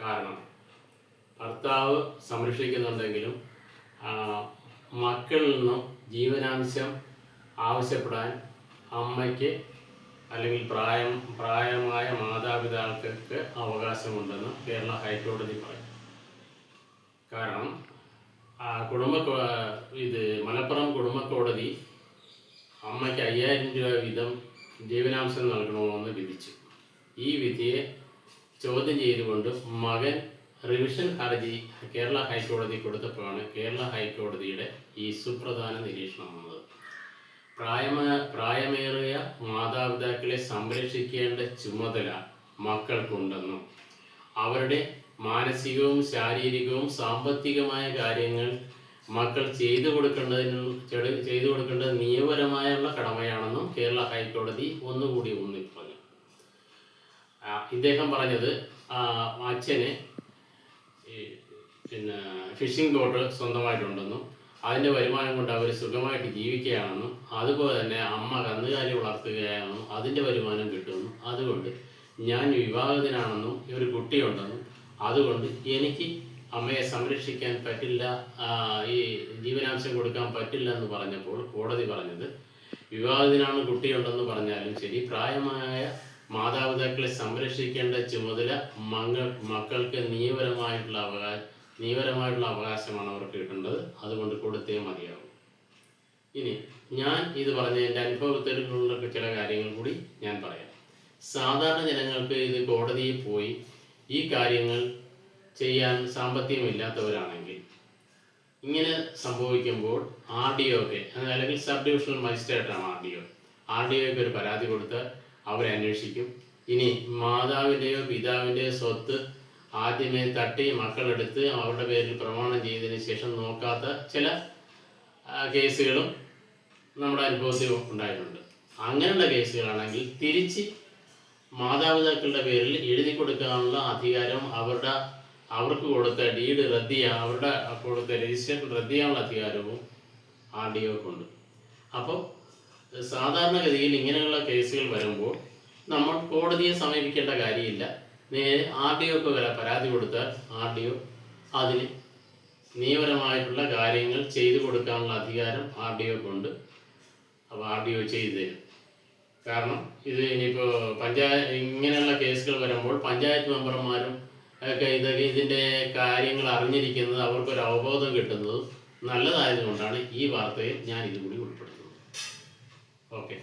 കാരണം ഭർത്താവ് സംരക്ഷിക്കുന്നുണ്ടെങ്കിലും മക്കളിൽ നിന്നും ജീവനാംശം ആവശ്യപ്പെടാൻ അമ്മയ്ക്ക് അല്ലെങ്കിൽ പ്രായമായ മാതാപിതാക്കൾക്ക് അവകാശമുണ്ടെന്ന് കേരള ഹൈക്കോടതി പറയും. കാരണം മലപ്പുറം കുടുംബ കോടതി അമ്മയ്ക്ക് 5000 രൂപ വീതം ജീവനാംശം നൽകണമെന്ന് വിധിച്ചു. ഈ വിധിയെ ചോദ്യം ചെയ്തുകൊണ്ട് മകൻ റിവിഷൻ ഹർജി കേരള ഹൈക്കോടതി കൊടുത്തപ്പോഴാണ് കേരള ഹൈക്കോടതിയുടെ ഈ സുപ്രധാന നിരീക്ഷണം വന്നത്. പ്രായമേറിയ മാതാപിതാക്കളെ സംരക്ഷിക്കേണ്ട ചുമതല മക്കൾക്കുണ്ടെന്നും അവരുടെ മാനസികവും ശാരീരികവും സാമ്പത്തികമായ കാര്യങ്ങൾ മക്കൾ ചെയ്തു കൊടുക്കേണ്ടത് നിയമപരമായുള്ള കടമയാണെന്നും കേരള ഹൈക്കോടതി ഒന്നുകൂടി പറഞ്ഞു. ഇദ്ദേഹം പറഞ്ഞത് അച്ഛന് ഫിഷിംഗ് ബോട്ട് സ്വന്തമായിട്ടുണ്ടെന്നും അതിൻ്റെ വരുമാനം കൊണ്ട് അവർ സുഖമായിട്ട് ജീവിക്കുകയാണെന്നും അതുപോലെ തന്നെ അമ്മ കന്നുകാലി വളർത്തുകയാണെന്നും അതിൻ്റെ വരുമാനം കിട്ടുമെന്നും അതുകൊണ്ട് ഞാൻ വിവാഹിതനാണെന്നും ഒരു കുട്ടിയുണ്ടെന്നും അതുകൊണ്ട് എനിക്ക് അമ്മയെ സംരക്ഷിക്കാൻ പറ്റില്ല, ഈ ജീവനാംശം കൊടുക്കാൻ പറ്റില്ല എന്ന് പറഞ്ഞപ്പോൾ കോടതി പറഞ്ഞത് വിവാഹിതനാണ് കുട്ടിയുണ്ടെന്ന് പറഞ്ഞാലും ശരി, പ്രായമായ മാതാപിതാക്കളെ സംരക്ഷിക്കേണ്ട ചുമതല മക്കൾക്ക് നിയമപരമായിട്ടുള്ള അവകാശമാണ് അവർക്ക് കിട്ടേണ്ടത്, അതുകൊണ്ട് കൊടുത്തേ മതിയാവും. ഇനി ഞാൻ ഇത് പറഞ്ഞ എൻ്റെ അനുഭവത്തിലുള്ള ചില കാര്യങ്ങൾ കൂടി ഞാൻ പറയാം. സാധാരണ ജനങ്ങൾക്ക് ഇത് കോടതിയിൽ പോയി ഈ കാര്യങ്ങൾ ചെയ്യാൻ സാമ്പത്തികമില്ലാത്തവരാണെങ്കിൽ ഇങ്ങനെ സംഭവിക്കുമ്പോൾ RDOക്ക് അല്ലെങ്കിൽ സബ് ഡിവിഷണൽ മജിസ്ട്രേറ്റാണ് RDOക്ക് ഒരു പരാതി കൊടുത്ത് അവരെ അന്വേഷിക്കും. ഇനി മാതാവിൻ്റെയോ പിതാവിൻ്റെയോ സ്വത്ത് ആദ്യമേ തട്ടി മക്കളെടുത്ത് അവരുടെ പേരിൽ പ്രമാണം ചെയ്തതിന് ശേഷം നോക്കാത്ത ചില കേസുകളും നമ്മുടെ അനുഭവത്തിൽ ഉണ്ടായിട്ടുണ്ട്. അങ്ങനെയുള്ള കേസുകളാണെങ്കിൽ തിരിച്ച് മാതാപിതാക്കളുടെ പേരിൽ എഴുതി കൊടുക്കാനുള്ള അധികാരം അവർക്ക് കൊടുത്ത ഡീഡ് അവരുടെ കൊടുത്ത രജിസ്ട്രേഷൻ റദ്ദ് ചെയ്യാനുള്ള അധികാരവും RDOക്കുണ്ട്. അപ്പോൾ സാധാരണഗതിയിൽ ഇങ്ങനെയുള്ള കേസുകൾ വരുമ്പോൾ നമ്മൾ കോടതിയെ സമീപിക്കേണ്ട കാര്യമില്ല. നേരെ RDOക്ക് പരാതി കൊടുത്താൽ RDO അതിന് നിയമപരമായിട്ടുള്ള കാര്യങ്ങൾ ചെയ്തു കൊടുക്കാനുള്ള അധികാരം RDOക്കുണ്ട്. അപ്പോൾ RDO ചെയ്തു തരും. കാരണം ഇത് ഇനിയിപ്പോൾ ഇങ്ങനെയുള്ള കേസുകൾ വരുമ്പോൾ പഞ്ചായത്ത് മെമ്പർമാരും ഒക്കെ ഇതിൻ്റെ കാര്യങ്ങൾ അറിഞ്ഞിരിക്കുന്നത് അവർക്കൊരു അവബോധം കിട്ടുന്നത് നല്ലതായതുകൊണ്ടാണ് ഈ വാർത്തയിൽ ഞാൻ ഇതുകൂടി ഉൾപ്പെടുത്തുന്നത്. ഓക്കെ.